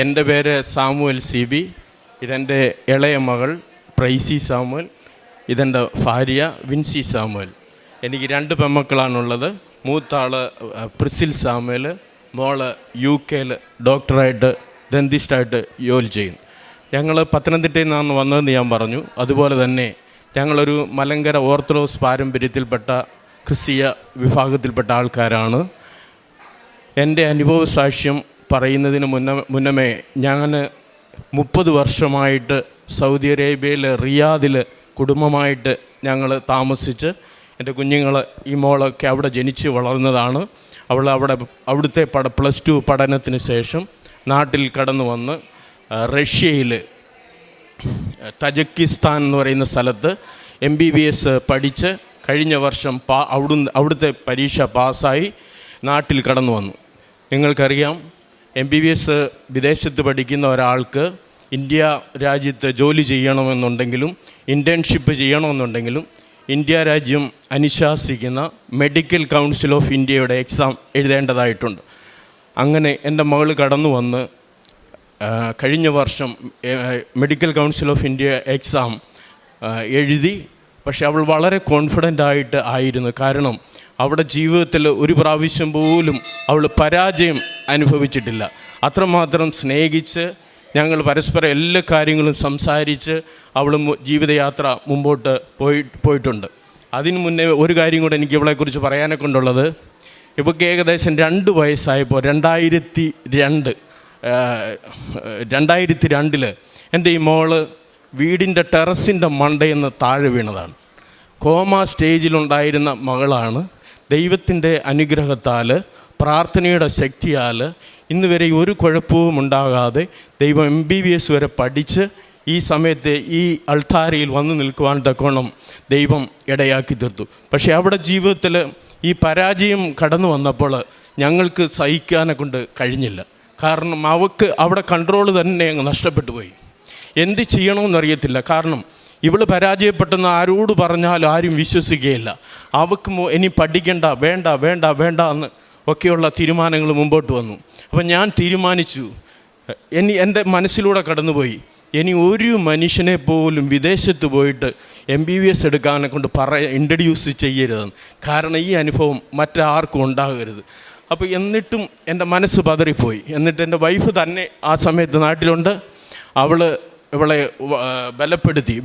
എൻ്റെ പേര് Samuel CB. ഇതെൻ്റെ ഇളയ മകൾ പ്രൈസി സാമുവൽ. ഇതെൻ്റെ ഭാര്യ വിൻസി സാമുവൽ. എനിക്ക് 2 പെൺമക്കളാണുള്ളത്. മൂത്താൾ പ്രിസിൽ സാമുവൽ, മോള് UK ഡോക്ടറായിട്ട് ഡെന്റിസ്റ്റായിട്ട് ജോലി ചെയ്യും. ഞങ്ങൾ പത്തനംതിട്ടയിൽ നിന്നാണ് വന്നതെന്ന് ഞാൻ പറഞ്ഞു. അതുപോലെ തന്നെ ഞങ്ങളൊരു മലങ്കര ഓർത്തഡോക്സ് പാരമ്പര്യത്തിൽപ്പെട്ട ക്രിസ്തീയ വിഭാഗത്തിൽപ്പെട്ട ആൾക്കാരാണ്. എൻ്റെ അനുഭവ സാക്ഷ്യം പറയുന്നതിന് മുന്നമേ ഞാൻ 30 വർഷമായിട്ട് സൗദി അറേബ്യയിൽ റിയാദിൽ കുടുംബമായിട്ട് ഞങ്ങൾ താമസിച്ച് എൻ്റെ കുഞ്ഞുങ്ങൾ ഈ മോളൊക്കെ അവിടെ ജനിച്ച് വളർന്നതാണ്. അവിടുത്തെ +2 പഠനത്തിന് ശേഷം നാട്ടിൽ കടന്നു വന്ന് റഷ്യയിൽ തജക്കിസ്ഥാൻ എന്ന് പറയുന്ന സ്ഥലത്ത് MBBS പഠിച്ച് കഴിഞ്ഞ വർഷം അവിടുത്തെ പരീക്ഷ പാസ്സായി നാട്ടിൽ കടന്നു വന്നു. നിങ്ങൾക്കറിയാം, MBBS വിദേശത്ത് പഠിക്കുന്ന ഒരാൾക്ക് ഇന്ത്യ രാജ്യത്ത് ജോലി ചെയ്യണമെന്നുണ്ടെങ്കിലും ഇൻറ്റേൺഷിപ്പ് ചെയ്യണമെന്നുണ്ടെങ്കിലും ഇന്ത്യ രാജ്യം അനുശാസിക്കുന്ന മെഡിക്കൽ കൗൺസിൽ ഓഫ് ഇന്ത്യയുടെ എക്സാം എഴുതേണ്ടതായിട്ടുണ്ട്. അങ്ങനെ എൻ്റെ മകൾ കടന്നു വന്ന് കഴിഞ്ഞ വർഷം medical council of India exam എഴുതി. പക്ഷേ അവൾ വളരെ കോൺഫിഡൻ്റ് ആയിരുന്നു. കാരണം അവിടെ ജീവിതത്തിൽ ഒരു പ്രാവശ്യം പോലും അവൾ പരാജയം അനുഭവിച്ചിട്ടില്ല. അത്രമാത്രം സ്നേഹിച്ച് ഞങ്ങൾ പരസ്പരം എല്ലാ കാര്യങ്ങളും സംസാരിച്ച് അവൾ ജീവിതയാത്ര മുമ്പോട്ട് പോയിട്ടുണ്ട്. അതിനു മുന്നേ ഒരു കാര്യം കൂടെ എനിക്ക് ഇവളെക്കുറിച്ച് പറയാനൊക്കെ കൊണ്ടുള്ളത്, ഇവൾക്ക് ഏകദേശം 2 വയസ്സായപ്പോൾ 2002 എൻ്റെ ഈ മോള് വീടിൻ്റെ ടെറസിൻ്റെ മണ്ടയിൽ നിന്ന് താഴെ വീണതാണ്. കോമ സ്റ്റേജിലുണ്ടായിരുന്ന മകളാണ്. ദൈവത്തിൻ്റെ അനുഗ്രഹത്താൽ, പ്രാർത്ഥനയുടെ ശക്തിയാൽ ഇന്ന് വരെ ഒരു കുഴപ്പവും ഉണ്ടാകാതെ ദൈവം MBBS വരെ പഠിച്ച് ഈ സമയത്ത് ഈ അൾത്താരയിൽ വന്നു നിൽക്കുവാൻ തക്കോണം ദൈവം ഇടയാക്കി തീർത്തു. പക്ഷേ അവിടെ ജീവിതത്തിൽ ഈ പരാജയം കടന്നു വന്നപ്പോൾ ഞങ്ങൾക്ക് സഹിക്കാനെ കൊണ്ട് കഴിഞ്ഞില്ല. കാരണം അവൾക്ക് അവിടെ കൺട്രോൾ തന്നെ അങ്ങ് നഷ്ടപ്പെട്ടു പോയി. എന്ത് ചെയ്യണമെന്നറിയത്തില്ല. കാരണം ഇവൾ പരാജയപ്പെട്ടെന്ന് ആരോട് പറഞ്ഞാലും ആരും വിശ്വസിക്കുകയില്ല. അവൾക്ക് ഇനി പഠിക്കണ്ട, വേണ്ട വേണ്ട വേണ്ട എന്ന് ഒക്കെയുള്ള തീരുമാനങ്ങൾ മുമ്പോട്ട് വന്നു. അപ്പം ഞാൻ തീരുമാനിച്ചു, എൻ്റെ മനസ്സിലൂടെ കടന്നുപോയി, ഇനി ഒരു മനുഷ്യനെ പോലും വിദേശത്ത് പോയിട്ട് MBBS എടുക്കാനെ കൊണ്ട് ഇൻട്രഡ്യൂസ് ചെയ്യരുതെന്ന്. കാരണം ഈ അനുഭവം മറ്റാർക്കും ഉണ്ടാകരുത്. അപ്പോൾ എന്നിട്ടും എൻ്റെ മനസ്സ് പതറിപ്പോയി. എന്നിട്ട് എൻ്റെ വൈഫ് തന്നെ ആ സമയത്ത് നാട്ടിലുണ്ട്. ഇവളെ ബലപ്പെടുത്തി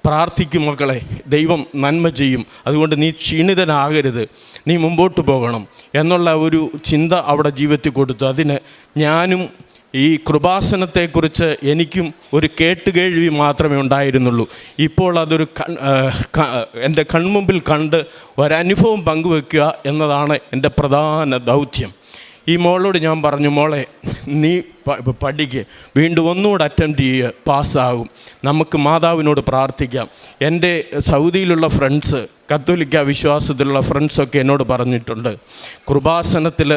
പ്രാർത്ഥിക്കും മക്കളെ, ദൈവം നന്മ ചെയ്യും, അതുകൊണ്ട് നീ ക്ഷീണിതനാകരുത്, നീ മുമ്പോട്ട് പോകണം എന്നുള്ള ഒരു ചിന്ത അവിടെ ജീവിതത്തിൽ കൊടുത്തു. അതിന് ഞാനും ഈ കൃപാസനത്തെക്കുറിച്ച് എനിക്കും ഒരു കേട്ടുകേഴ്വി മാത്രമേ ഉണ്ടായിരുന്നുള്ളൂ. ഇപ്പോൾ അതൊരു എൻ്റെ കൺമുമ്പിൽ കണ്ട് ഒരനുഭവം പങ്കുവെക്കുക എന്നതാണ് എൻ്റെ പ്രധാന ദൗത്യം. ഈ മോളോട് ഞാൻ പറഞ്ഞു, മോളെ നീ പഠിക്കുക, വീണ്ടും ഒന്നുകൂടെ അറ്റംപ്റ്റ് ചെയ്യുക, പാസ്സാകും, നമുക്ക് മാതാവിനോട് പ്രാർത്ഥിക്കാം. എൻ്റെ സൗദിയിലുള്ള ഫ്രണ്ട്സ്, കത്തോലിക്ക വിശ്വാസത്തിലുള്ള ഫ്രണ്ട്സൊക്കെ എന്നോട് പറഞ്ഞിട്ടുണ്ട്, കൃപാസനത്തിൽ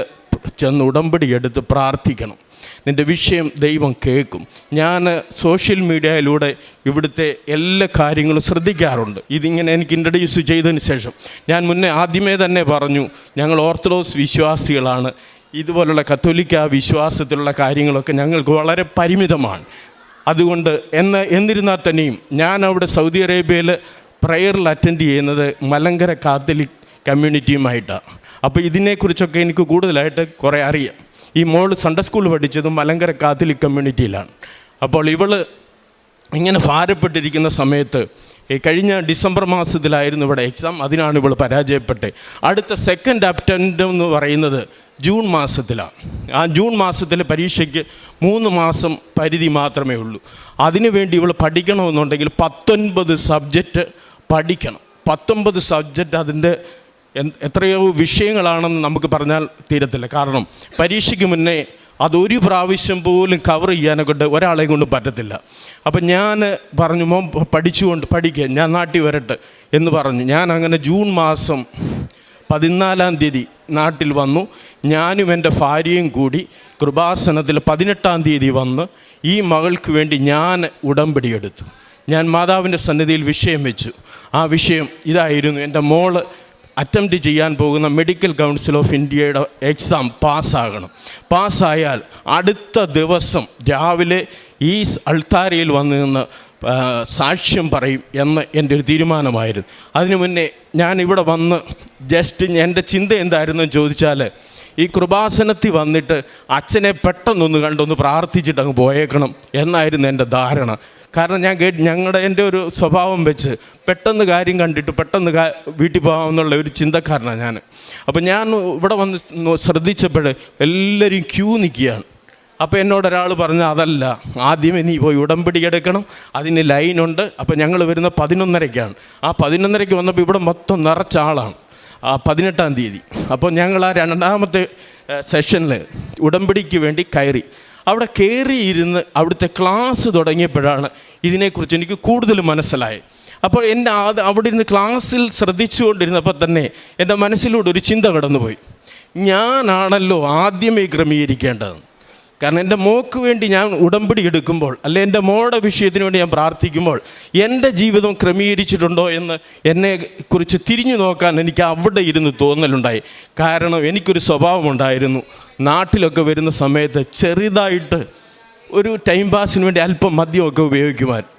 ചെന്ന് ഉടമ്പടി എടുത്ത് പ്രാർത്ഥിക്കണം, നിൻ്റെ വിഷയം ദൈവം കേൾക്കും. ഞാൻ സോഷ്യൽ മീഡിയയിലൂടെ ഇവിടുത്തെ എല്ലാ കാര്യങ്ങളും ശ്രദ്ധിക്കാറുണ്ട്. ഇതിങ്ങനെ എനിക്ക് ഇൻട്രഡ്യൂസ് ചെയ്തതിന് ശേഷം ഞാൻ ആദ്യമേ തന്നെ പറഞ്ഞു, ഞങ്ങൾ ഓർത്തഡോക്സ് വിശ്വാസികളാണ്, ഇതുപോലുള്ള കത്തോലിക്ക വിശ്വാസത്തിലുള്ള കാര്യങ്ങളൊക്കെ ഞങ്ങൾക്ക് വളരെ പരിമിതമാണ്. അതുകൊണ്ട് എന്നിരുന്നാൽ തന്നെയും ഞാൻ അവിടെ സൗദി അറേബ്യയിൽ പ്രയറിൽ അറ്റൻഡ് ചെയ്യുന്നത് മലങ്കര കാത്തലിക് കമ്മ്യൂണിറ്റിയുമായിട്ടാണ്. അപ്പോൾ ഇതിനെക്കുറിച്ചൊക്കെ എനിക്ക് കൂടുതലായിട്ട് കുറേ അറിയാം. ഈ മോൾ സൺഡേ സ്കൂൾ പഠിച്ചതും മലങ്കര കാത്തലിക് കമ്മ്യൂണിറ്റിയിലാണ്. അപ്പോൾ ഇവൾ ഇങ്ങനെ ഭാരപ്പെട്ടിരിക്കുന്ന സമയത്ത് കഴിഞ്ഞ ഡിസംബർ മാസത്തിലായിരുന്നു ഇവിടെ എക്സാം. അതിനാണ് ഇവൾ പരാജയപ്പെട്ടത്. അടുത്ത സെക്കൻഡ് അറ്റംപ്റ്റ് എന്ന് പറയുന്നത് ജൂൺ മാസത്തിലാണ്. ആ ജൂൺ മാസത്തിലെ പരീക്ഷയ്ക്ക് 3 മാസം പരിധി മാത്രമേ ഉള്ളൂ. അതിനുവേണ്ടി ഇവൾ പഠിക്കണമെന്നുണ്ടെങ്കിൽ 19 സബ്ജക്റ്റ് പഠിക്കണം. 19 സബ്ജക്റ്റ്, അതിൻ്റെ എത്രയോ വിഷയങ്ങളാണെന്ന് നമുക്ക് പറഞ്ഞാൽ തീരത്തില്ല. കാരണം പരീക്ഷയ്ക്ക് മുന്നേ അതൊരു പ്രാവശ്യം പോലും കവർ ചെയ്യാനെ കൊണ്ട് ഒരാളെ കൊണ്ട് പറ്റത്തില്ല. അപ്പം ഞാൻ പറഞ്ഞു, മോൻ പഠിക്കുക, ഞാൻ നാട്ടിൽ വരട്ടെ എന്ന് പറഞ്ഞു. ഞാൻ അങ്ങനെ ജൂൺ മാസം 14-ാം തീയതി നാട്ടിൽ വന്നു. ഞാനും എൻ്റെ ഭാര്യയും കൂടി കൃപാസനത്തിൽ 18-ാം തീയതി വന്ന് ഈ മകൾക്ക് വേണ്ടി ഞാൻ ഉടമ്പടി എടുത്തു. ഞാൻ മാതാവിൻ്റെ സന്നിധിയിൽ വിഷയം വെച്ചു. ആ വിഷയം ഇതായിരുന്നു, എൻ്റെ മോള് അറ്റംപ്റ്റ് ചെയ്യാൻ പോകുന്ന മെഡിക്കൽ കൗൺസിൽ ഓഫ് ഇന്ത്യയുടെ എക്സാം പാസ്സാകണം. പാസ്സായാൽ അടുത്ത ദിവസം രാവിലെ ഈ അൾത്താരയിൽ വന്ന് നിന്ന് സാക്ഷ്യം പറയും എന്ന് എൻ്റെ ഒരു തീരുമാനമായിരുന്നു. അതിനു മുന്നേ ഞാൻ ഇവിടെ വന്ന് ജസ്റ്റ് എൻ്റെ ചിന്ത എന്തായിരുന്നു ചോദിച്ചാൽ, ഈ കൃപാസനത്തിൽ വന്നിട്ട് അച്ഛനെ പെട്ടെന്നൊന്ന് കണ്ടൊന്ന് പ്രാർത്ഥിച്ചിട്ട് അങ്ങ് പോയേക്കണം എന്നായിരുന്നു എൻ്റെ ധാരണ. കാരണം ഞാൻ എൻ്റെ ഒരു സ്വഭാവം വെച്ച് പെട്ടെന്ന് കാര്യം കണ്ടിട്ട് പെട്ടെന്ന് വീട്ടിൽ പോകാമെന്നുള്ള ഒരു ചിന്തക്കാരനാണ് ഞാൻ. അപ്പോൾ ഞാൻ ഇവിടെ വന്ന് ശ്രദ്ധിച്ചപ്പോൾ എല്ലാവരും ക്യൂ നിൽക്കുകയാണ്. അപ്പോൾ എന്നോടൊരാൾ പറഞ്ഞു, അതല്ല, ആദ്യമേ നീ പോയി ഉടമ്പടി എടുക്കണം, അതിന് ലൈനുണ്ട്. അപ്പോൾ ഞങ്ങൾ വരുന്ന 11:30-ക്കാണ്. ആ 11:30-ക്ക് വന്നപ്പോൾ ഇവിടെ മൊത്തം നിറച്ച ആളാണ്. 18-ാം തീയതി. അപ്പോൾ ഞങ്ങൾ ആ 2ാമത്തെ സെഷനിൽ ഉടമ്പടിക്ക് വേണ്ടി കയറി. അവിടെ കയറിയിരുന്ന് അവിടുത്തെ ക്ലാസ് തുടങ്ങിയപ്പോഴാണ് ഇതിനെക്കുറിച്ച് എനിക്ക് കൂടുതൽ മനസ്സിലായത്. അപ്പോൾ അവിടെ ഇരുന്ന് ക്ലാസ്സിൽ ശ്രദ്ധിച്ചുകൊണ്ടിരുന്നപ്പോൾ തന്നെ എൻ്റെ മനസ്സിലൂടെ ഒരു ചിന്ത കടന്നുപോയി. ഞാനാണല്ലോ ആദ്യമേ ക്രമീകരിക്കേണ്ടത്. കാരണം എൻ്റെ മോക്ക് വേണ്ടി ഞാൻ ഉടമ്പടി എടുക്കുമ്പോൾ, അല്ലെ എൻ്റെ മോളുടെ വിഷയത്തിന് വേണ്ടി ഞാൻ പ്രാർത്ഥിക്കുമ്പോൾ എൻ്റെ ജീവിതം ക്രമീകരിച്ചിട്ടുണ്ടോ എന്ന് എന്നെക്കുറിച്ച് തിരിഞ്ഞു നോക്കാൻ എനിക്ക് അവിടെ ഇരുന്ന് തോന്നലുണ്ടായി. കാരണം എനിക്കൊരു സ്വഭാവമുണ്ടായിരുന്നു, നാട്ടിലൊക്കെ വരുന്ന സമയത്ത് ചെറുതായിട്ട് ഒരു ടൈം പാസിന് വേണ്ടി അല്പം മദ്യമൊക്കെ ഉപയോഗിക്കുമായിരുന്നു.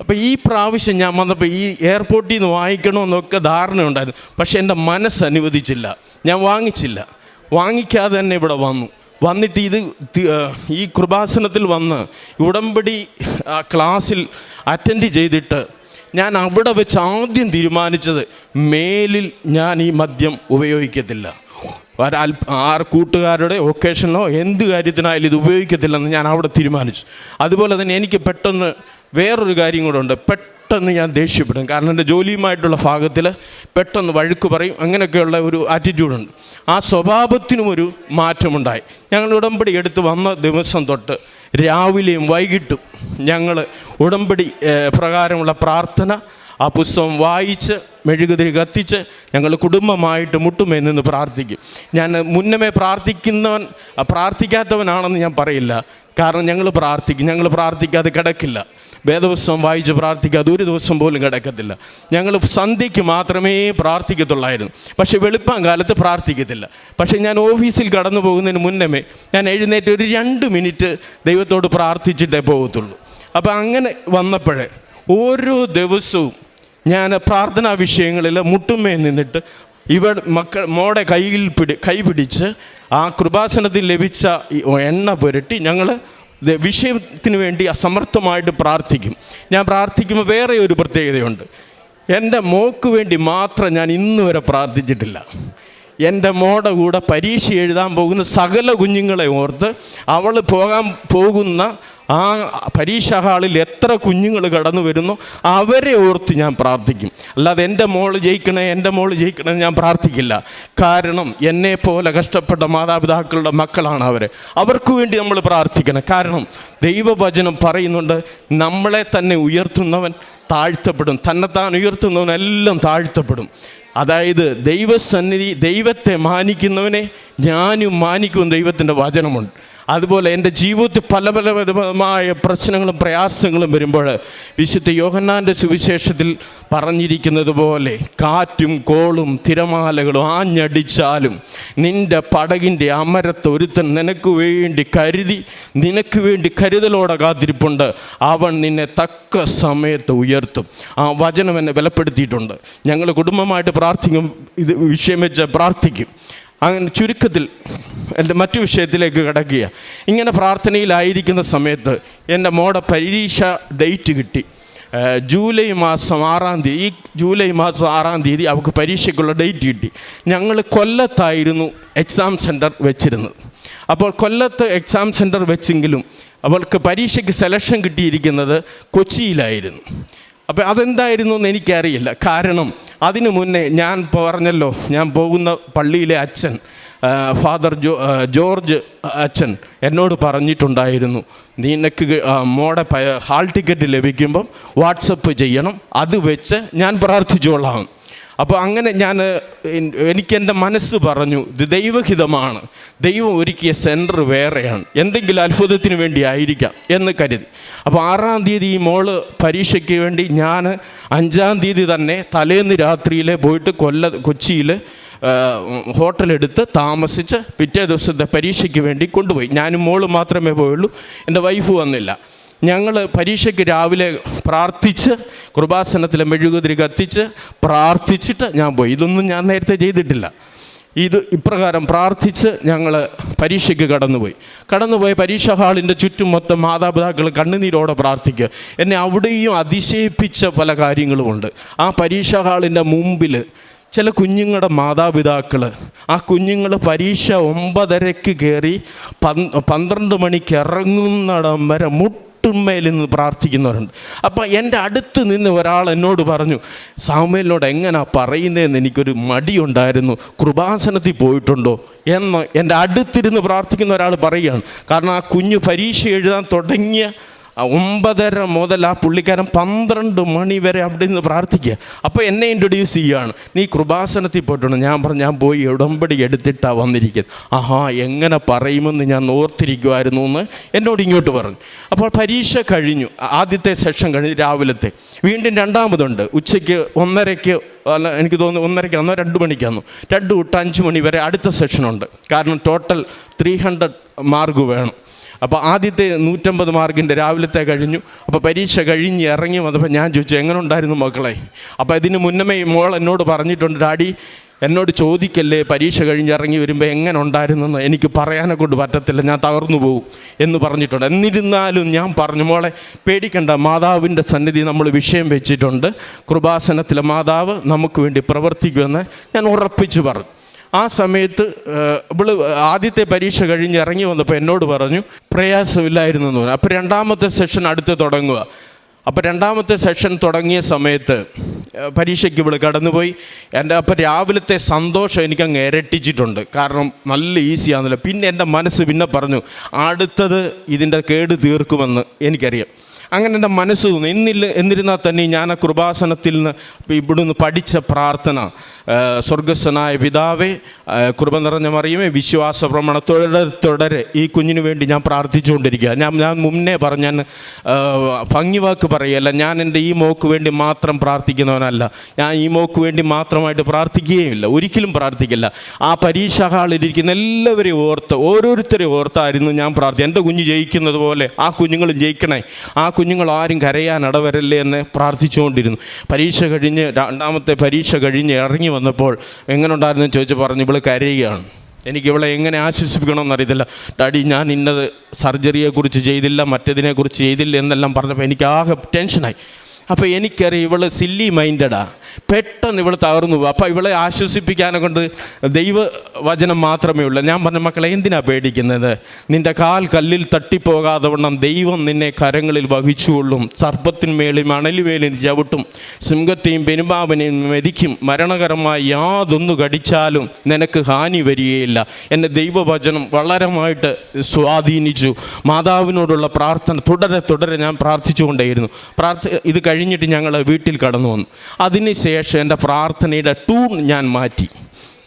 അപ്പോൾ ഈ പ്രാവശ്യം ഞാൻ വന്നപ്പോൾ ഈ എയർപോർട്ടിൽ നിന്ന് വാങ്ങിക്കണമെന്നൊക്കെ ധാരണയുണ്ടായിരുന്നു. പക്ഷേ എൻ്റെ മനസ്സ് അനുവദിച്ചില്ല, ഞാൻ വാങ്ങിക്കാതെ തന്നെ ഇവിടെ വന്നിട്ട് ഈ കൃപാസനത്തിൽ വന്ന് ഉടമ്പടി ക്ലാസ്സിൽ അറ്റൻഡ് ചെയ്തിട്ട് ഞാൻ അവിടെ വെച്ച് ആദ്യം തീരുമാനിച്ചത്, മേലിൽ ഞാൻ ഈ മദ്യം ഉപയോഗിക്കത്തില്ല. കൂട്ടുകാരുടെ ഒക്കേഷനോ എന്ത് കാര്യത്തിനായാലും ഇത് ഉപയോഗിക്കത്തില്ലെന്ന് ഞാൻ അവിടെ തീരുമാനിച്ചു. അതുപോലെ തന്നെ എനിക്ക് പെട്ടെന്ന് വേറൊരു കാര്യം കൂടെ ഉണ്ട്, പെട്ടെന്ന് ഞാൻ ദേഷ്യപ്പെടും. കാരണം എൻ്റെ ജോലിയുമായിട്ടുള്ള ഭാഗത്തിൽ പെട്ടെന്ന് വഴക്ക് പറയും. അങ്ങനെയൊക്കെയുള്ള ഒരു ആറ്റിറ്റ്യൂഡുണ്ട്. ആ സ്വഭാവത്തിനും ഒരു മാറ്റമുണ്ടായി. ഞങ്ങൾ ഉടമ്പടി എടുത്ത് വന്ന ദിവസം തൊട്ട് രാവിലെയും വൈകിട്ടും ഞങ്ങൾ ഉടമ്പടി പ്രകാരമുള്ള പ്രാർത്ഥന, ആ പുസ്തകം വായിച്ച് മെഴുകുതിരി കത്തിച്ച് ഞങ്ങൾ കുടുംബമായിട്ട് മുട്ടുമേ നിന്ന് പ്രാർത്ഥിക്കും. ഞാൻ മുന്നമേ പ്രാർത്ഥിക്കാത്തവനാണെന്ന് ഞാൻ പറയില്ല. കാരണം ഞങ്ങൾ പ്രാർത്ഥിക്കാതെ കിടക്കില്ല. വേദപുസ്തകം വായിച്ച് പ്രാർത്ഥിക്കാതെ ഒരു ദിവസം പോലും കിടക്കത്തില്ല. ഞങ്ങൾ സന്ധ്യയ്ക്ക് മാത്രമേ പ്രാർത്ഥിക്കത്തുള്ളായിരുന്നു. പക്ഷേ വെളുപ്പാൻ കാലത്ത് പ്രാർത്ഥിക്കത്തില്ല. പക്ഷേ ഞാൻ ഓഫീസിൽ കടന്നു പോകുന്നതിന് മുന്നമേ ഞാൻ എഴുന്നേറ്റ് ഒരു 2 മിനിറ്റ് ദൈവത്തോട് പ്രാർത്ഥിച്ചിട്ടേ പോകത്തുള്ളൂ. അപ്പോൾ അങ്ങനെ വന്നപ്പോഴേ ഓരോ ദിവസവും ഞാൻ പ്രാർത്ഥനാ വിഷയങ്ങളിൽ മുട്ടുമേ നിന്നിട്ട് മോടെ കൈ പിടിച്ച് ആ കൃപാസനത്തിൽ ലഭിച്ച എണ്ണ പുരട്ടി ഞങ്ങൾ വിഷയത്തിന് വേണ്ടി അസമർത്ഥമായിട്ട് പ്രാർത്ഥിക്കും. ഞാൻ പ്രാർത്ഥിക്കുമ്പോൾ വേറെ ഒരു പ്രത്യേകതയുണ്ട്. എൻ്റെ മോക്ക് വേണ്ടി മാത്രം ഞാൻ ഇന്ന് വരെ പ്രാർത്ഥിച്ചിട്ടില്ല. എൻ്റെ മോടെ കൂടെ പരീക്ഷ എഴുതാൻ പോകുന്ന സകല കുഞ്ഞുങ്ങളെ ഓർത്ത്, അവൾ പോകുന്ന ആ പരീക്ഷാ ഹാളിൽ എത്ര കുഞ്ഞുങ്ങൾ കടന്നു വരുന്നു അവരെ ഓർത്ത് ഞാൻ പ്രാർത്ഥിക്കും. അല്ലാതെ എൻ്റെ മോള് ജയിക്കണേ ഞാൻ പ്രാർത്ഥിക്കില്ല. കാരണം എന്നെപ്പോലെ കഷ്ടപ്പെട്ട മാതാപിതാക്കളുടെ മക്കളാണ് അവർക്ക് വേണ്ടി നമ്മൾ പ്രാർത്ഥിക്കണം. കാരണം ദൈവവചനം പറയുന്നുണ്ട്, നമ്മളെ തന്നെ ഉയർത്തുന്നവൻ താഴ്ത്തപ്പെടും, തന്നെത്താൻ ഉയർത്തുന്നവനെല്ലാം താഴ്ത്തപ്പെടും. അതായത് ദൈവസന്നിധി, ദൈവത്തെ മാനിക്കുന്നവനെ ഞാനും മാനിക്കും ദൈവത്തിൻ്റെ വചനമുണ്ട്. അതുപോലെ എൻ്റെ ജീവിതത്തിൽ പലമായ പ്രശ്നങ്ങളും പ്രയാസങ്ങളും വരുമ്പോൾ വിശുദ്ധ യോഹന്നാൻ്റെ സുവിശേഷത്തിൽ പറഞ്ഞിരിക്കുന്നത് പോലെ കാറ്റും കോളും തിരമാലകളും ആഞ്ഞടിച്ചാലും നിൻ്റെ പടകിൻ്റെ അമരത്ത് ഒരുത്തൻ നിനക്ക് വേണ്ടി കരുതലോടെ കാത്തിരിപ്പുണ്ട്. അവൻ നിന്നെ തക്ക സമയത്ത് ഉയർത്തും. ആ വചനം എന്നെ ബലപ്പെടുത്തിയിട്ടുണ്ട്. ഞങ്ങൾ കുടുംബമായിട്ട് പ്രാർത്ഥിക്കും, ഇത് വിഷയം വെച്ച് പ്രാർത്ഥിക്കും. അങ്ങനെ ചുരുക്കത്തിൽ എൻ്റെ മറ്റു വിഷയത്തിലേക്ക് കിടക്കുക. ഇങ്ങനെ പ്രാർത്ഥനയിലായിരിക്കുന്ന സമയത്ത് എൻ്റെ മോടെ പരീക്ഷ ഡേറ്റ് കിട്ടി. ജൂലൈ മാസം 6-ാം തീയതി. ഈ ജൂലൈ മാസം 6-ാം തീയതി അവൾക്ക് പരീക്ഷയ്ക്കുള്ള ഡേറ്റ് കിട്ടി. ഞങ്ങൾ കൊല്ലത്തായിരുന്നു എക്സാം സെൻറ്റർ വെച്ചിരുന്നത്. അപ്പോൾ കൊല്ലത്ത് എക്സാം സെൻറ്റർ വെച്ചെങ്കിലും അവൾക്ക് പരീക്ഷയ്ക്ക് സെലക്ഷൻ കിട്ടിയിരിക്കുന്നത് കൊച്ചിയിലായിരുന്നു. അപ്പോൾ അതെന്തായിരുന്നു എന്ന് എനിക്കറിയില്ല. കാരണം അതിനു മുന്നേ ഞാൻ പറഞ്ഞല്ലോ, ഞാൻ പോകുന്ന പള്ളിയിലെ അച്ഛൻ ഫാദർ ജോർജ് അച്ഛൻ എന്നോട് പറഞ്ഞിട്ടുണ്ടായിരുന്നു, നിനക്ക് മോടെ ഹാൾ ടിക്കറ്റ് ലഭിക്കുമ്പം വാട്സപ്പ് ചെയ്യണം, അത് വെച്ച് ഞാൻ പ്രാർത്ഥിച്ചോളാം. അപ്പോൾ അങ്ങനെ എനിക്കെൻ്റെ മനസ്സ് പറഞ്ഞു, ഇത് ദൈവഹിതമാണ്, ദൈവം ഒരുക്കിയ സെൻറ്റർ വേറെയാണ്, എന്തെങ്കിലും അത്ഭുതത്തിന് വേണ്ടി ആയിരിക്കാം എന്ന് കരുതി. അപ്പോൾ 6-ാം തീയതി ഈ മോള് പരീക്ഷയ്ക്ക് വേണ്ടി ഞാൻ 5-ാം തീയതി തന്നെ തലേന്ന് രാത്രിയിൽ പോയിട്ട് കൊച്ചിയിൽ ഹോട്ടലെടുത്ത് താമസിച്ച് പിറ്റേ ദിവസത്തെ പരീക്ഷയ്ക്ക് വേണ്ടി കൊണ്ടുപോയി. ഞാനും മോള് മാത്രമേ പോയുള്ളൂ, എൻ്റെ വൈഫ് വന്നില്ല. ഞങ്ങൾ പരീക്ഷയ്ക്ക് രാവിലെ പ്രാർത്ഥിച്ച് കൃപാസനത്തിലെ മെഴുകുതിരി കത്തിച്ച് പ്രാർത്ഥിച്ചിട്ട് ഞാൻ പോയി. ഇതൊന്നും ഞാൻ നേരത്തെ ചെയ്തിട്ടില്ല. ഇപ്രകാരം പ്രാർത്ഥിച്ച് ഞങ്ങൾ പരീക്ഷയ്ക്ക് കടന്നുപോയി പരീക്ഷാ ഹാളിൻ്റെ ചുറ്റും മൊത്തം മാതാപിതാക്കൾ കണ്ണുനീരോടെ പ്രാർത്ഥിക്കുക. എന്നെ അവിടെയും അതിശയിപ്പിച്ച പല കാര്യങ്ങളുമുണ്ട്. ആ പരീക്ഷാ ഹാളിൻ്റെ മുമ്പിൽ ചില കുഞ്ഞുങ്ങളുടെ മാതാപിതാക്കൾ, ആ കുഞ്ഞുങ്ങൾ പരീക്ഷ 9:30 കയറി 12 മണിക്ക് ഇറങ്ങുന്നിടം വരെ മുട്ടുമ്മയിൽ നിന്ന് പ്രാർത്ഥിക്കുന്നവരുണ്ട്. അപ്പോൾ എൻ്റെ അടുത്ത് നിന്ന് ഒരാൾ എന്നോട് പറഞ്ഞു, സാമുവേലിനോട് എങ്ങനെയാ പറയുന്നതെന്ന് എനിക്കൊരു മടിയുണ്ടായിരുന്നു, കൃപാസനത്തിൽ പോയിട്ടുണ്ടോ എന്ന് എൻ്റെ അടുത്തിരുന്ന് പ്രാർത്ഥിക്കുന്ന ഒരാൾ പറയുകയാണ്. കാരണം ആ കുഞ്ഞ് പരീക്ഷ എഴുതാൻ തുടങ്ങിയ 9:30 മുതൽ ആ പുള്ളിക്കാരൻ 12 മണി വരെ അവിടെ നിന്ന് പ്രാർത്ഥിക്കുക. അപ്പോൾ എന്നെ ഇൻട്രൊഡ്യൂസ് ചെയ്യുകയാണ്, നീ കൃപാസനത്തിൽ പോയിട്ടുണ്ട്? ഞാൻ പറഞ്ഞു, ഞാൻ പോയി ഉടമ്പടി എടുത്തിട്ടാണ് വന്നിരിക്കുന്നത്. ആഹാ, എങ്ങനെ പറയുമെന്ന് ഞാൻ ഓർത്തിരിക്കുമായിരുന്നു എന്ന് എന്നോട് ഇങ്ങോട്ട് പറഞ്ഞു. അപ്പോൾ പരീക്ഷ കഴിഞ്ഞു, ആദ്യത്തെ സെഷൻ കഴിഞ്ഞ് രാവിലത്തെ വീണ്ടും രണ്ടാമതുണ്ട്. ഉച്ചയ്ക്ക് 1:30 അല്ല, എനിക്ക് തോന്നുന്നു 1:30 2 മണിക്കാന്നു, 2 തൊട്ട് 5 മണി വരെ അടുത്ത സെഷനുണ്ട്. കാരണം ടോട്ടൽ 300 മാർക്ക് വേണം. അപ്പോൾ ആദ്യത്തെ 150 മാർക്കിൻ്റെ രാവിലത്തെ കഴിഞ്ഞു. അപ്പോൾ പരീക്ഷ കഴിഞ്ഞ് ഇറങ്ങി വന്നപ്പോൾ ഞാൻ ചോദിച്ചു, എങ്ങനെ ഉണ്ടായിരുന്നു മക്കളെ? അപ്പോൾ ഇതിന് മുന്നമേ മോൾ എന്നോട് പറഞ്ഞിട്ടുണ്ട്, ഡാഡി എന്നോട് ചോദിക്കല്ലേ പരീക്ഷ കഴിഞ്ഞ് ഇറങ്ങി വരുമ്പോൾ എങ്ങനെ ഉണ്ടായിരുന്നെന്ന്, എനിക്ക് പറയാനെ കൊണ്ട് പറ്റത്തില്ല, ഞാൻ തകർന്നു പോകും എന്ന് പറഞ്ഞിട്ടുണ്ട്. എന്നിരുന്നാലും ഞാൻ പറഞ്ഞു, മോളെ പേടിക്കണ്ട, മാതാവിൻ്റെ സന്നിധി നമ്മൾ വിഷയം വെച്ചിട്ടുണ്ട്, കൃപാസനത്തിലെ മാതാവ് നമുക്ക് വേണ്ടി പ്രവർത്തിക്കുമെന്ന് ഞാൻ ഉറപ്പിച്ചു പറഞ്ഞു. ആ സമയത്ത് ആദ്യത്തെ പരീക്ഷ കഴിഞ്ഞ് ഇറങ്ങി വന്നപ്പോൾ എന്നോട് പറഞ്ഞു, പ്രയാസമില്ലായിരുന്നു എന്ന് പറഞ്ഞു. അപ്പോൾ രണ്ടാമത്തെ സെഷൻ അടുത്ത് തുടങ്ങുക. അപ്പോൾ രണ്ടാമത്തെ സെഷൻ തുടങ്ങിയ സമയത്ത് പരീക്ഷയ്ക്ക് കടന്നുപോയി. അപ്പോൾ രാവിലത്തെ സന്തോഷം എനിക്കങ്ങ് ഇരട്ടിച്ചിട്ടുണ്ട്. കാരണം നല്ല ഈസിയാണെന്നില്ല. പിന്നെ എൻ്റെ മനസ്സ് പിന്നെ പറഞ്ഞു, അടുത്തത് ഇതിൻ്റെ കേട് തീർക്കുമെന്ന് എനിക്കറിയാം. അങ്ങനെ എൻ്റെ മനസ്സ് തോന്നി. എന്നിരുന്നാൽ തന്നെ ഞാൻ ആ കൃപാസനത്തിൽ നിന്ന് ഇവിടുന്ന് പഠിച്ച പ്രാർത്ഥന, സ്വർഗസ്ഥനായ പിതാവേ, കൃപ നിറഞ്ഞ മറിയമേ, വിശ്വാസ പ്രമാണം തുടരെ ഈ കുഞ്ഞിന് വേണ്ടി ഞാൻ പ്രാർത്ഥിച്ചുകൊണ്ടിരിക്കുക. ഞാൻ മുന്നേ പറഞ്ഞു, ഞാൻ ഭംഗിവാക്ക് പറയുകയല്ല, ഞാൻ എൻ്റെ ഈ മോക്ക് വേണ്ടി മാത്രം പ്രാർത്ഥിക്കുന്നവനല്ല, ഞാൻ ഈ മോക്ക് വേണ്ടി മാത്രമായിട്ട് പ്രാർത്ഥിക്കുകയുമില്ല, ഒരിക്കലും പ്രാർത്ഥിക്കില്ല. ആ പരീക്ഷാ ഹാളിലിരിക്കുന്ന എല്ലാവരെയും ഓരോരുത്തരെയും ഓർത്തായിരുന്നു ഞാൻ പ്രാർത്ഥിക്കുക. എൻ്റെ കുഞ്ഞ് ജയിക്കുന്നത് പോലെ ആ കുഞ്ഞുങ്ങളും ജയിക്കണേ, ആ കുഞ്ഞുങ്ങൾ ആരും കരയാൻ ഇടവരല്ലേ എന്ന് പ്രാർത്ഥിച്ചുകൊണ്ടിരുന്നു. രണ്ടാമത്തെ പരീക്ഷ കഴിഞ്ഞ് ഇറങ്ങി വന്നപ്പോൾ എങ്ങനെ ഉണ്ടായിരുന്നു ചോദിച്ചു, പറഞ്ഞു ഇവൾ കരയുകയാണ്, എനിക്കിവളെ എങ്ങനെ ആശ്വസിപ്പിക്കണമെന്നറിയത്തില്ല. ഡാഡി, ഞാൻ ഇന്നത് സർജറിയെക്കുറിച്ച് ചെയ്തില്ല, മറ്റേതിനെക്കുറിച്ച് ചെയ്തില്ല എന്നെല്ലാം പറഞ്ഞപ്പോൾ എനിക്ക് ആകെ ടെൻഷനായി. അപ്പോൾ എനിക്കറിയാം ഇവൾ സില്ലി മൈൻഡഡാ, പെട്ടെന്ന് ഇവൾ തകർന്നു പോകും. അപ്പോൾ ഇവളെ ആശ്വസിപ്പിക്കാനെ കൊണ്ട് ദൈവവചനം മാത്രമേ ഉള്ളൂ. ഞാൻ പറഞ്ഞ, മക്കളെ എന്തിനാ പേടിക്കുന്നത്? നിൻ്റെ കാൽ കല്ലിൽ തട്ടിപ്പോകാതെ വണ്ണം ദൈവം നിന്നെ കരങ്ങളിൽ വഹിച്ചുകൊള്ളും. സർപ്പത്തിന്മേലും മണലുമേലും ചവിട്ടും, സിംഹത്തെയും പെരുമ്പാവിനെയും മെതിക്കും, മരണകരമായി യാതൊന്നു കടിച്ചാലും നിനക്ക് ഹാനി വരികയില്ല. എൻ്റെ ദൈവവചനം വളരെയായിട്ട് സ്വാധീനിച്ചു. മാതാവിനോടുള്ള പ്രാർത്ഥന തുടരെ ഞാൻ പ്രാർത്ഥിച്ചുകൊണ്ടേയിരുന്നു. ഇത് കഴിഞ്ഞിട്ട് ഞങ്ങൾ വീട്ടിൽ കടന്നു വന്നു. അതിനുശേഷം എൻ്റെ പ്രാർത്ഥനയുടെ ടൂൺ ഞാൻ മാറ്റി.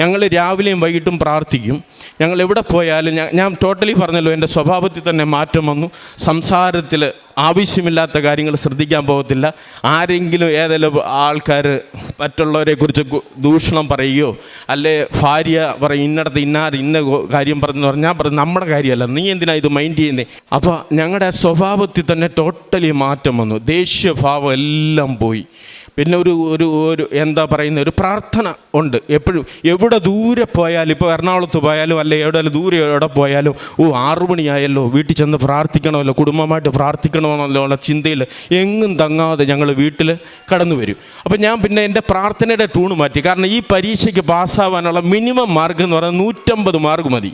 ഞങ്ങൾ രാവിലെയും വൈകിട്ടും പ്രാർത്ഥിക്കും. ഞങ്ങൾ എവിടെ പോയാലും ഞാൻ ടോട്ടലി പറഞ്ഞല്ലോ, എൻ്റെ സ്വഭാവത്തിൽ തന്നെ മാറ്റം വന്നു. സംസാരത്തിൽ ആവശ്യമില്ലാത്ത കാര്യങ്ങൾ ശ്രദ്ധിക്കാൻ പോകത്തില്ല. ആരെങ്കിലും ഏതെങ്കിലും ആൾക്കാർ മറ്റുള്ളവരെക്കുറിച്ച് ദൂഷണം പറയുകയോ അല്ലെ ഭാര്യ പറയും ഇന്നടത്ത് ഇന്ന കാര്യം പറഞ്ഞു പറഞ്ഞാൽ ഞാൻ പറഞ്ഞു നമ്മുടെ കാര്യമല്ല, നീ എന്തിനാ ഇത് മൈൻഡ് ചെയ്യുന്നേ? അപ്പോൾ ഞങ്ങളുടെ സ്വഭാവത്തിൽ തന്നെ ടോട്ടലി മാറ്റം വന്നു. ദേഷ്യഭാവം എല്ലാം പോയി. പിന്നെ ഒരു എന്താ പറയുന്ന ഒരു പ്രാർത്ഥന ഉണ്ട് എപ്പോഴും. എവിടെ ദൂരെ പോയാലും, ഇപ്പോൾ എറണാകുളത്ത് പോയാലും അല്ലെ എവിടെ പോയാലും 6 മണിയായല്ലോ, വീട്ടിൽ ചെന്ന് പ്രാർത്ഥിക്കണമല്ലോ, കുടുംബമായിട്ട് പ്രാർത്ഥിക്കണമെന്നല്ലോ ഉള്ള ചിന്തയിൽ എങ്ങും തങ്ങാതെ ഞങ്ങൾ വീട്ടിൽ കടന്നു വരും. അപ്പോൾ ഞാൻ പിന്നെ എൻ്റെ പ്രാർത്ഥനയുടെ ടൂണ് മാറ്റി. കാരണം ഈ പരീക്ഷയ്ക്ക് പാസ്സാവാനുള്ള മിനിമം മാർക്ക് എന്ന് പറയുന്നത് 150 മാർക്ക് മതി.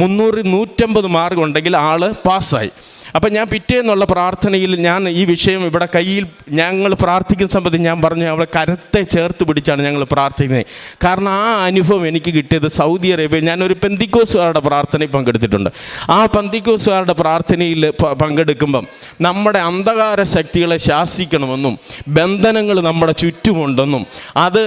150 മാർക്ക് ഉണ്ടെങ്കിൽ ആൾ പാസ്സായി. അപ്പം ഞാൻ പിറ്റേന്നുള്ള പ്രാർത്ഥനയിൽ ഞാൻ ഈ വിഷയം ഇവിടെ കയ്യിൽ ഞങ്ങൾ പ്രാർത്ഥിക്കുന്ന സമയത്ത് ഞാൻ പറഞ്ഞു, അവളെ കരത്തെ ചേർത്ത് പിടിച്ചാണ് ഞങ്ങൾ പ്രാർത്ഥിക്കുന്നത്. കാരണം ആ അനുഭവം എനിക്ക് കിട്ടിയത് സൗദി അറേബ്യ. ഞാനൊരു പെന്തിക്കോസുകാരുടെ പ്രാർത്ഥനയിൽ പങ്കെടുത്തിട്ടുണ്ട്. ആ പെന്തിക്കോസുകാരുടെ പ്രാർത്ഥനയിൽ പങ്കെടുക്കുമ്പം നമ്മുടെ അന്ധകാര ശക്തികളെ ശാസിക്കണമെന്നും ബന്ധനങ്ങൾ നമ്മുടെ ചുറ്റുമുണ്ടെന്നും അത്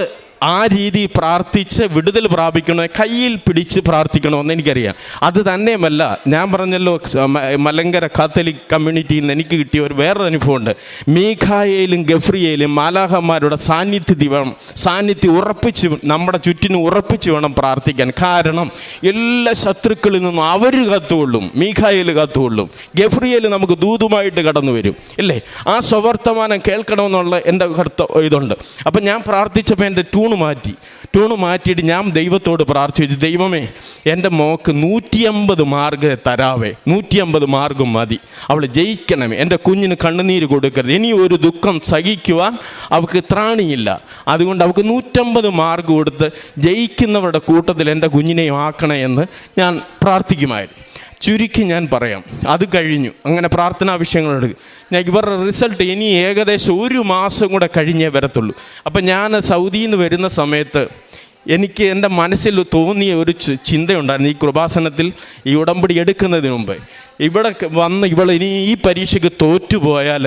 ആ രീതി പ്രാർത്ഥിച്ച് വിടുതൽ പ്രാപിക്കണോ, കയ്യിൽ പിടിച്ച് പ്രാർത്ഥിക്കണമെന്ന് എനിക്കറിയാം. അത് തന്നെയുമല്ല, ഞാൻ പറഞ്ഞല്ലോ മലങ്കര കാത്തലിക് കമ്മ്യൂണിറ്റിയിൽ നിന്ന് എനിക്ക് കിട്ടിയ ഒരു വേറൊരു അനുഭവമുണ്ട്. മീഖായേലും ഗഫ്രിയേലും മാലാഖമാരുടെ സാന്നിധ്യം ഉറപ്പിച്ച് നമ്മുടെ ചുറ്റിനും ഉറപ്പിച്ച് വേണം പ്രാർത്ഥിക്കാൻ. കാരണം എല്ലാ ശത്രുക്കളിൽ നിന്നും അവർ കാത്തുകൊള്ളും. മീഖായേൽ കാത്തുകൊള്ളും, ഗഫ്രിയേൽ നമുക്ക് ദൂതുമായിട്ട് കടന്നു വരും, ഇല്ലേ? ആ സ്വവർത്തമാനം കേൾക്കണമെന്നുള്ള എൻ്റെ ഇതുണ്ട്. അപ്പം ഞാൻ പ്രാർത്ഥിച്ചപ്പോൾ എൻ്റെ ടൂണ് മാറ്റിയിട്ട് ഞാൻ ദൈവത്തോട് പ്രാർത്ഥിച്ചു, ദൈവമേ എൻ്റെ മോക്ക് 150 മാർക്ക് തരാവേ, 150 മാർക്കും മതി, അവൾ ജയിക്കണമേ, എൻ്റെ കുഞ്ഞിന് കണ്ണുനീര് കൊടുക്കരുത്, ഇനി ഒരു ദുഃഖം സഹിക്കുവാൻ അവൾക്ക് ത്രാണിയില്ല, അതുകൊണ്ട് അവൾക്ക് 150 മാർക്ക് കൊടുത്ത് ജയിക്കുന്നവരുടെ കൂട്ടത്തിൽ എൻ്റെ കുഞ്ഞിനെയും ആക്കണേ എന്ന് ഞാൻ പ്രാർത്ഥിക്കുമായിരുന്നു. ചുരുക്കി ഞാൻ പറയാം, അത് കഴിഞ്ഞു. അങ്ങനെ പ്രാർത്ഥനാ വിഷയങ്ങളെടുക്കും. ഞാൻ ഇവരുടെ റിസൾട്ട് ഇനി ഏകദേശം 1 മാസം കൂടെ കഴിഞ്ഞേ വരത്തുള്ളൂ. അപ്പം ഞാൻ സൗദിയിൽ നിന്ന് വരുന്ന സമയത്ത് എനിക്ക് എൻ്റെ മനസ്സിൽ തോന്നിയ ഒരു ചിന്തയുണ്ടായിരുന്നു. ഈ കൃപാസനത്തിൽ ഈ ഉടമ്പടി എടുക്കുന്നതിന് മുമ്പ് ഇവിടെ വന്ന് ഇനി ഈ പരീക്ഷയ്ക്ക് തോറ്റുപോയാൽ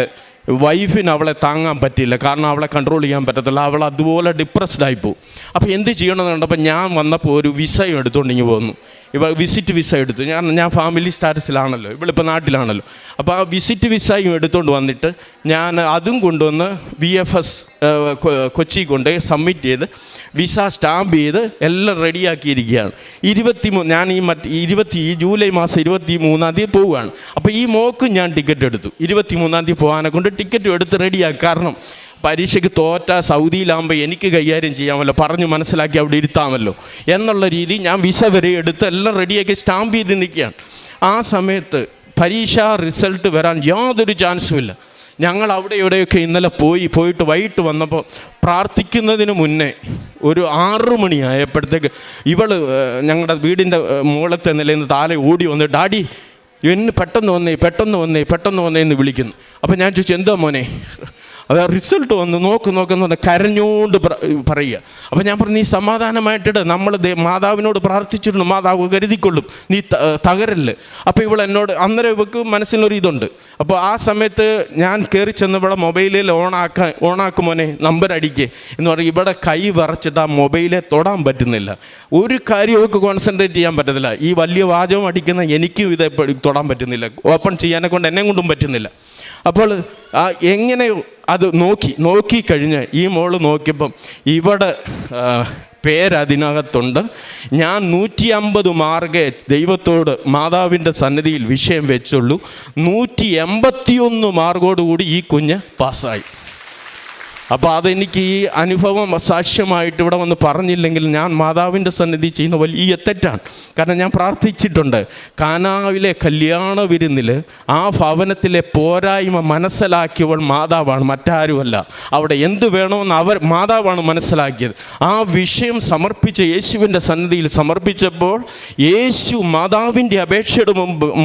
വൈഫിന് അവളെ താങ്ങാൻ പറ്റില്ല, കാരണം അവളെ കൺട്രോൾ ചെയ്യാൻ പറ്റത്തില്ല, അവൾ അതുപോലെ ഡിപ്രസ്ഡ് ആയിപ്പോവും. അപ്പോൾ എന്ത് ചെയ്യണമെന്ന് കണ്ടപ്പോൾ ഞാൻ വന്നപ്പോൾ ഒരു വിസയും എടുത്തുകൊണ്ട് ഇങ്ങ് പോന്നു. വിസിറ്റ് വിസ എടുത്തു. ഞാൻ ഫാമിലി സ്റ്റാറ്റസിലാണല്ലോ, ഇവളിപ്പോൾ നാട്ടിലാണല്ലോ. അപ്പോൾ ആ വിസിറ്റ് വിസയും എടുത്തുകൊണ്ട് വന്നിട്ട് ഞാൻ അതും കൊണ്ടുവന്ന് VFS കൊച്ചി കൊണ്ട് സബ്മിറ്റ് ചെയ്ത് വിസ സ്റ്റാമ്പ് ചെയ്ത് എല്ലാം റെഡിയാക്കിയിരിക്കുകയാണ്. 23 ജൂലൈ മാസം 23-ാം തീയതി പോവുകയാണ്. അപ്പോൾ ഈ മോക്കും ഞാൻ ടിക്കറ്റ് എടുത്തു. 23-ാം തീയതി പോകാനെ കൊണ്ട് ടിക്കറ്റും എടുത്ത് റെഡിയാക്കി. കാരണം പരീക്ഷയ്ക്ക് തോറ്റ സൗദിയിലാകുമ്പോൾ എനിക്ക് കൈകാര്യം ചെയ്യാമല്ലോ, പറഞ്ഞ് മനസ്സിലാക്കി അവിടെ ഇരുത്താമല്ലോ എന്നുള്ള രീതി ഞാൻ വിസ വരെ എടുത്ത് എല്ലാം റെഡിയാക്കി സ്റ്റാമ്പ് ചെയ്ത് നിൽക്കുകയാണ്. ആ സമയത്ത് പരീക്ഷാ റിസൾട്ട് വരാൻ യാതൊരു ചാൻസുമില്ല. ഞങ്ങൾ അവിടെ ഇവിടെയൊക്കെ ഇന്നലെ പോയിട്ട് വൈകിട്ട് വന്നപ്പോൾ പ്രാർത്ഥിക്കുന്നതിന് മുന്നേ ഒരു 6 മണിയായപ്പോഴത്തേക്ക് ഇവൾ ഞങ്ങളുടെ വീടിൻ്റെ മുകളത്തെ നിലയിൽ നിന്ന് താഴെ ഓടി വന്നിട്ട്, ഡാഡി എന്നെ പെട്ടെന്ന് വന്നേ എന്ന് വിളിക്കുന്നു. അപ്പോൾ ഞാൻ ചോദിച്ചു, എന്താ മോനെ? അത് റിസൾട്ട് വന്ന് നോക്കുന്ന കരഞ്ഞുകൊണ്ട് പറയുക. അപ്പോൾ ഞാൻ പറഞ്ഞു, നീ സമാധാനമായിട്ടിട്ട്, നമ്മൾ മാതാവിനോട് പ്രാർത്ഥിച്ചിരുന്നു, മാതാവ് കരുതിക്കൊള്ളും, നീ തകരല്ല്. അപ്പോൾ ഇവൾ എന്നോട് അന്നേരം ഇവൾക്ക് മനസ്സിലൊരു ഇതുണ്ട്. അപ്പോൾ ആ സമയത്ത് ഞാൻ കയറി ചെന്ന് ഇവിടെ മൊബൈലിൽ ഓണാക്കും മോനെ, നമ്പർ അടിക്കുക എന്ന് പറയും. ഇവിടെ കൈ വിറച്ചിട്ട് ആ മൊബൈലെ തൊടാൻ പറ്റുന്നില്ല, ഒരു കാര്യം അവൾക്ക് കോൺസെൻട്രേറ്റ് ചെയ്യാൻ പറ്റത്തില്ല. ഈ വലിയ വാചകം അടിക്കുന്ന എനിക്കും ഇത് തൊടാൻ പറ്റുന്നില്ല, ഓപ്പൺ ചെയ്യാനെ കൊണ്ട് എന്നെ കൊണ്ടും പറ്റുന്നില്ല. അപ്പോൾ എങ്ങനെയോ അത് നോക്കിക്കഴിഞ്ഞ് ഈ മോള് നോക്കിയപ്പം ഇവിടെ പേരതിനകത്തുണ്ട്. ഞാൻ 150 മാർക്കേ ദൈവത്തോട് മാതാവിൻ്റെ സന്നിധിയിൽ വിഷയം വെച്ചുള്ളൂ. 181 മാർക്കോടുകൂടി ഈ കുഞ്ഞ് പാസ്സായി. അപ്പോൾ അതെനിക്ക് ഈ അനുഭവം സാക്ഷ്യമായിട്ട് ഇവിടെ വന്ന് പറഞ്ഞില്ലെങ്കിൽ ഞാൻ മാതാവിൻ്റെ സന്നിധി ചെയ്യുന്ന വലിയ തെറ്റാണ്. കാരണം ഞാൻ പ്രാർത്ഥിച്ചിട്ടുണ്ട്, കാനാവിലെ കല്യാണ വിരുന്നിൽ ആ ഭവനത്തിലെ പോരായ്മ മനസ്സിലാക്കിയവൾ മാതാവാണ്, മറ്റാരുമല്ല. അവിടെ എന്ത് വേണമെന്ന് മാതാവാണ് മനസ്സിലാക്കിയത്. ആ വിഷയം സമർപ്പിച്ച് യേശുവിൻ്റെ സന്നിധിയിൽ സമർപ്പിച്ചപ്പോൾ യേശു മാതാവിൻ്റെ അപേക്ഷയുടെ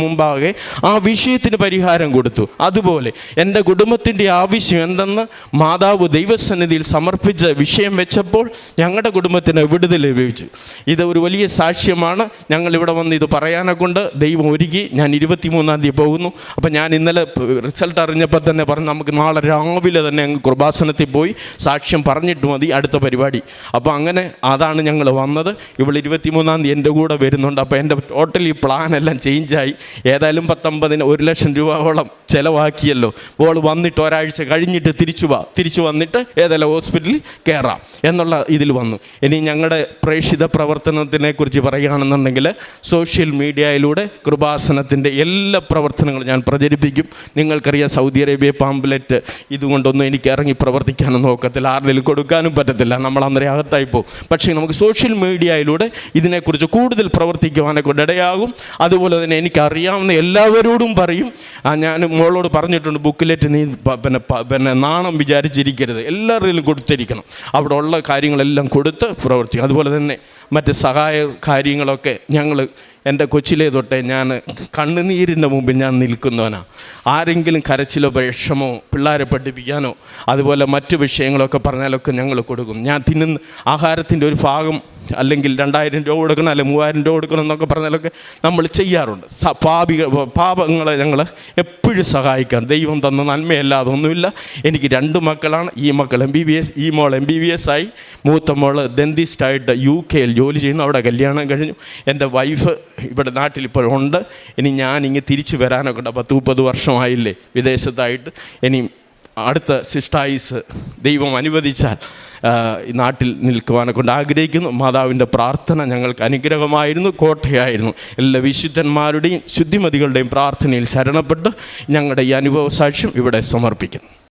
മുമ്പാകെ ആ വിഷയത്തിന് പരിഹാരം കൊടുത്തു. അതുപോലെ എൻ്റെ കുടുംബത്തിൻ്റെ ആവശ്യം എന്തെന്ന് മാതാവ് ദൈവസന്നിധിയിൽ സമർപ്പിച്ച വിഷയം വെച്ചപ്പോൾ ഞങ്ങളുടെ കുടുംബത്തിന് വിടുതൽ ലഭിച്ചു. ഇത് ഒരു വലിയ സാക്ഷ്യമാണ്. ഞങ്ങളിവിടെ വന്ന് ഇത് പറയാനെ കൊണ്ട് ദൈവം ഒരുക്കി. ഞാൻ 23-ാം തീയതി പോകുന്നു. അപ്പം ഞാൻ ഇന്നലെ റിസൾട്ട് അറിഞ്ഞപ്പോൾ തന്നെ പറഞ്ഞു, നമുക്ക് നാളെ രാവിലെ തന്നെ അങ്ങ് കൃപാസനത്തിൽ പോയി സാക്ഷ്യം പറഞ്ഞിട്ട് മതി അടുത്ത പരിപാടി. അപ്പോൾ അങ്ങനെ അതാണ് ഞങ്ങൾ വന്നത്. ഇവൾ 23-ാം തീയതി എൻ്റെ കൂടെ വരുന്നുണ്ട്. അപ്പോൾ എൻ്റെ ടോട്ടലി പ്ലാനെല്ലാം ചേഞ്ചായി. ഏതായാലും 1 ലക്ഷം രൂപയോളം ചിലവാക്കിയല്ലോ. അപ്പോൾ വന്നിട്ട് ഒരാഴ്ച കഴിഞ്ഞിട്ട് തിരിച്ചു വന്നിട്ട് ഏതെല്ലാം ഹോസ്പിറ്റലിൽ കയറാം എന്നുള്ള ഇതിൽ വന്നു. ഇനി ഞങ്ങളുടെ പ്രേക്ഷിത പ്രവർത്തനത്തിനെ കുറിച്ച് പറയുകയാണെന്നുണ്ടെങ്കിൽ സോഷ്യൽ മീഡിയയിലൂടെ കൃപാസനത്തിൻ്റെ എല്ലാ പ്രവർത്തനങ്ങളും ഞാൻ പ്രചരിപ്പിക്കും. നിങ്ങൾക്കറിയാം, സൗദി അറേബ്യ പാംപ്ലെറ്റ് ഇതുകൊണ്ടൊന്നും എനിക്ക് ഇറങ്ങി പ്രവർത്തിക്കാനും നോക്കത്തില്ല, ആരുടെയും കൊടുക്കാനും പറ്റത്തില്ല, നമ്മൾ അന്നേരം അകത്തായി പോകും. പക്ഷേ നമുക്ക് സോഷ്യൽ മീഡിയയിലൂടെ ഇതിനെക്കുറിച്ച് കൂടുതൽ പ്രവർത്തിക്കുവാനെ കൊണ്ട് ഇടയാകും. അതുപോലെ തന്നെ എനിക്കറിയാവുന്ന എല്ലാവരോടും പറയും. ഞാൻ മോളോട് പറഞ്ഞിട്ടുണ്ട്, ബുക്കിലെറ്റ് നീ പിന്നെ നാണം വിചാരിച്ചിരിക്കരുത്, എല്ലാവരിലും കൊടുത്തിരിക്കണം. അവിടെ ഉള്ള കാര്യങ്ങളെല്ലാം കൊടുത്ത് പ്രവർത്തിക്കും. അതുപോലെ തന്നെ മറ്റ് സഹായ കാര്യങ്ങളൊക്കെ എൻ്റെ കൊച്ചിലെ തൊട്ടേ ഞാൻ കണ്ണുനീരിൻ്റെ മുമ്പിൽ ഞാൻ നിൽക്കുന്നവനാണ്. ആരെങ്കിലും കരച്ചിലോ വിഷമോ പിള്ളേരെ പഠിപ്പിക്കാനോ അതുപോലെ മറ്റു വിഷയങ്ങളൊക്കെ പറഞ്ഞാലൊക്കെ ഞങ്ങൾ കൊടുക്കും. ഞാൻ തിന്നുന്ന ആഹാരത്തിൻ്റെ ഒരു ഭാഗം അല്ലെങ്കിൽ 2000 രൂപ കൊടുക്കണം, അല്ലെങ്കിൽ 3000 രൂപ കൊടുക്കണം എന്നൊക്കെ പറഞ്ഞാലൊക്കെ നമ്മൾ ചെയ്യാറുണ്ട്. പാപങ്ങളെ ഞങ്ങൾ എപ്പോഴും സഹായിക്കാൻ ദൈവം തന്ന നന്മയല്ലാതെ ഒന്നുമില്ല. എനിക്ക് 2 മക്കളാണ്. ഈ മക്കൾ MBBS, ഈ മോൾ MBBS ആയി. മൂത്ത മോൾ ഡെന്റിസ്റ്റായിട്ട് UK ജോലി ചെയ്യുന്നു. അവിടെ കല്യാണം കഴിഞ്ഞു. എൻ്റെ വൈഫ് ഇവിടെ നാട്ടിലിപ്പോഴുണ്ട്. ഇനി ഞാനിങ്ങ് തിരിച്ചു വരാനൊക്കെ ഉണ്ട്. 10-30 വർഷമായില്ലേ വിദേശത്തായിട്ട്. ഇനി അടുത്ത സിസ്റ്റായിസ് ദൈവം അനുവദിച്ചാൽ നാട്ടിൽ നിൽക്കുവാനെ കൊണ്ട് ആഗ്രഹിക്കുന്നു. മാതാവിൻ്റെ പ്രാർത്ഥന ഞങ്ങൾക്ക് അനുഗ്രഹമായിരുന്നു, കോട്ടയായിരുന്നു. എല്ലാ വിശുദ്ധന്മാരുടെയും ശുദ്ധിമതികളുടെയും പ്രാർത്ഥനയിൽ ശരണപ്പെട്ട് ഞങ്ങളുടെ ഈ അനുഭവ സാക്ഷ്യം ഇവിടെ സമർപ്പിക്കുന്നു.